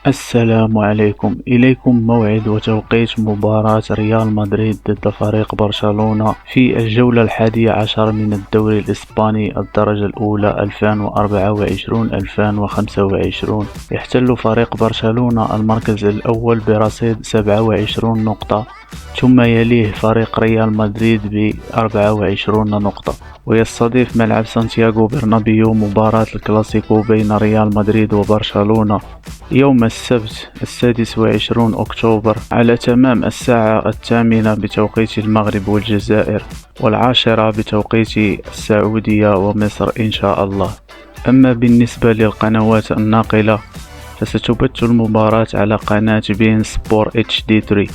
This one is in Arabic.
السلام عليكم. إليكم موعد وتوقيت مباراة ريال مدريد ضد فريق برشلونة في الجولة 11 من الدوري الإسباني الدرجة الأولى 2024-2025. يحتل فريق برشلونة المركز الأول برصيد 27 نقطة، ثم يليه فريق ريال مدريد ب24 نقطة، ويستضيف ملعب سانتياغو برنابيو مباراة الكلاسيكو بين ريال مدريد وبرشلونة يوم السبت 26 أكتوبر على تمام الساعة 8 بتوقيت المغرب والجزائر، و10 بتوقيت السعودية ومصر إن شاء الله. أما بالنسبة للقنوات الناقلة فستبث المباراة على قناة بين سبور HD 3.